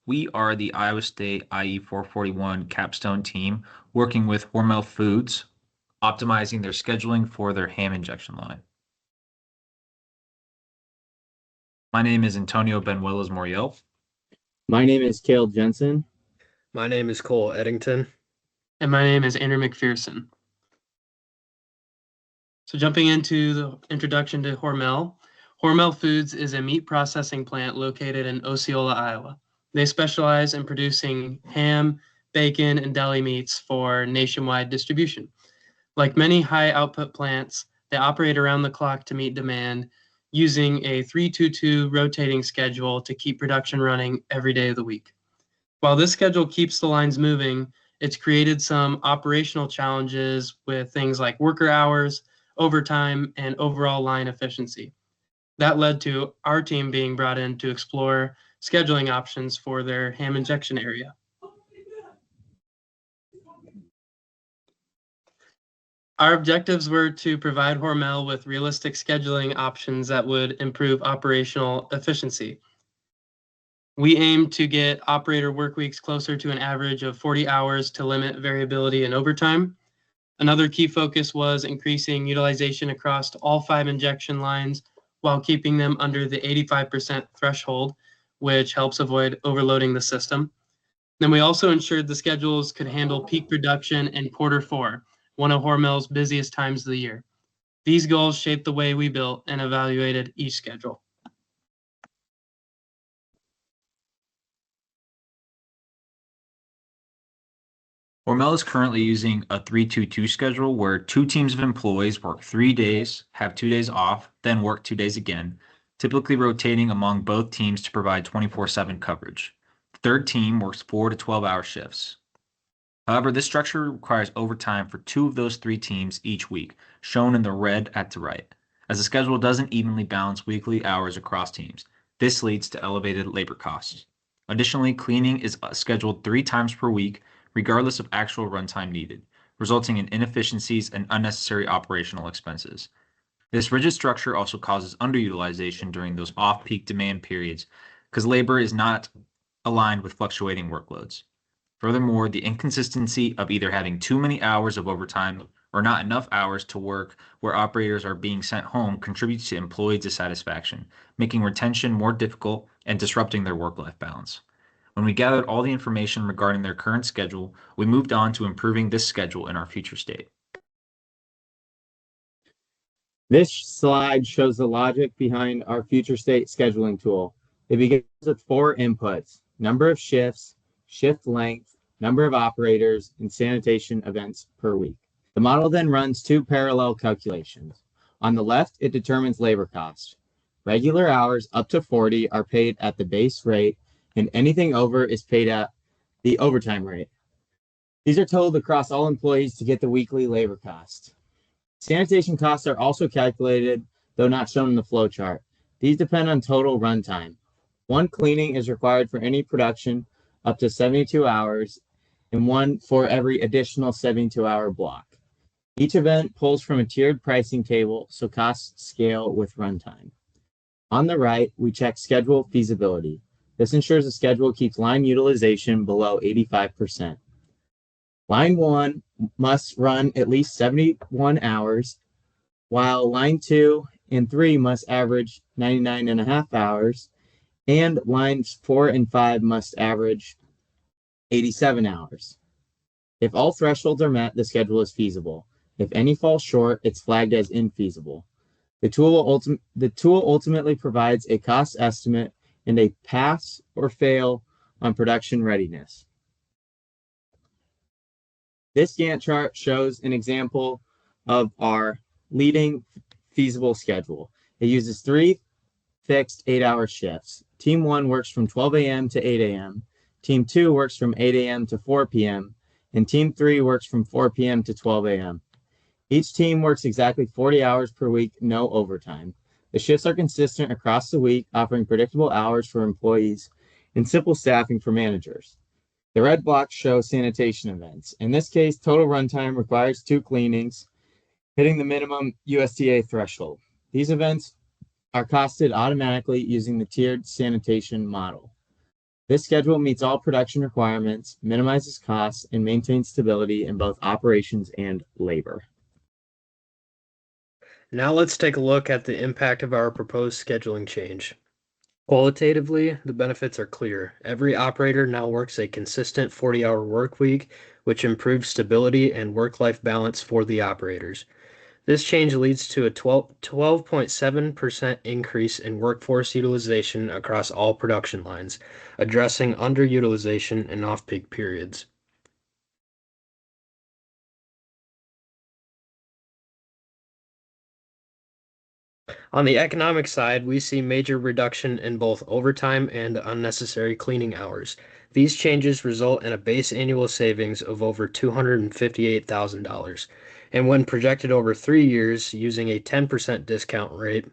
We are the Iowa State IE 441 capstone team working with Hormel Foods, optimizing their scheduling for their ham injection line. My name is Antonio Banuelos-Moriel. My name is Cael Jensen. My name is Cael Edington. And my name is Andrew McPherson. So jumping into the introduction to Hormel. Hormel Foods is a meat processing plant located in Osceola, Iowa. They specialize in producing ham, bacon, and deli meats for nationwide distribution. Like many high output plants, they operate around the clock to meet demand using a 3-2-2 rotating schedule to keep production running every day of the week. While this schedule keeps the lines moving, it's created some operational challenges with things like worker hours, overtime, and overall line efficiency. That led to our team being brought in to explore scheduling options for their ham injection area. Our objectives were to provide Hormel with realistic scheduling options that would improve operational efficiency. We aim to get operator work weeks closer to an average of 40 hours to limit variability in overtime. Another key focus was increasing utilization across all 5 injection lines while keeping them under the 85% threshold, which helps avoid overloading the system. Then we also ensured the schedules could handle peak production in Q4, one of Hormel's busiest times of the year. These goals shaped the way we built and evaluated each schedule. Hormel is currently using a 3-2-2 schedule where 2 teams of employees work 3 days, have 2 days off, then work 2 days again, typically rotating among both teams to provide 24/7 coverage. The third team works 4 to 12-hour shifts. However, this structure requires overtime for 2 of those 3 teams each week, shown in the red at the right, as the schedule doesn't evenly balance weekly hours across teams. This leads to elevated labor costs. Additionally, cleaning is scheduled 3 times per week, regardless of actual runtime needed, resulting in inefficiencies and unnecessary operational expenses. This rigid structure also causes underutilization during those off-peak demand periods because labor is not aligned with fluctuating workloads. Furthermore, the inconsistency of either having too many hours of overtime or not enough hours to work where operators are being sent home contributes to employee dissatisfaction, making retention more difficult and disrupting their work-life balance. When we gathered all the information regarding their current schedule, we moved on to improving this schedule in our future state. This slide shows the logic behind our future state scheduling tool. It begins with 4 inputs: number of shifts, shift length, number of operators, and sanitation events per week. The model then runs 2 parallel calculations. On the left, it determines labor costs. Regular hours up to 40 are paid at the base rate, and anything over is paid at the overtime rate. These are totaled across all employees to get the weekly labor cost. Sanitation costs are also calculated, though not shown in the flow chart. These depend on total runtime. 1 cleaning is required for any production up to 72 hours, and 1 for every additional 72-hour block. Each event pulls from a tiered pricing table, so costs scale with runtime. On the right, we check schedule feasibility. This ensures the schedule keeps line utilization below 85%. Line 1 must run at least 71 hours, while line 2 and 3 must average 99.5 hours, and lines 4 and 5 must average 87 hours. If all thresholds are met, the schedule is feasible. If any fall short, it's flagged as infeasible. The tool ultimately provides a cost estimate and a pass or fail on production readiness. This Gantt chart shows an example of our leading feasible schedule. It uses 3 fixed 8-hour shifts. Team 1 works from 12 a.m. to 8 a.m. Team 2 works from 8 a.m. to 4 p.m. And Team 3 works from 4 p.m. to 12 a.m. Each team works exactly 40 hours per week, no overtime. The shifts are consistent across the week, offering predictable hours for employees and simple staffing for managers. The red blocks show sanitation events. In this case, total runtime requires 2 cleanings, hitting the minimum USDA threshold. These events are costed automatically using the tiered sanitation model. This schedule meets all production requirements, minimizes costs, and maintains stability in both operations and labor. Now let's take a look at the impact of our proposed scheduling change. Qualitatively, the benefits are clear. Every operator now works a consistent 40-hour work week, which improves stability and work-life balance for the operators. This change leads to a 12.7% increase in workforce utilization across all production lines, addressing underutilization in off-peak periods. On the economic side, we see major reduction in both overtime and unnecessary cleaning hours. These changes result in a base annual savings of over $258,000. And when projected over 3 years using a 10% discount rate,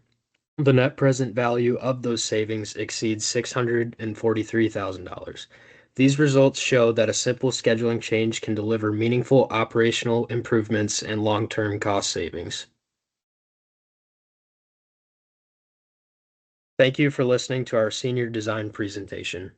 the net present value of those savings exceeds $643,000. These results show that a simple scheduling change can deliver meaningful operational improvements and long-term cost savings. Thank you for listening to our senior design presentation.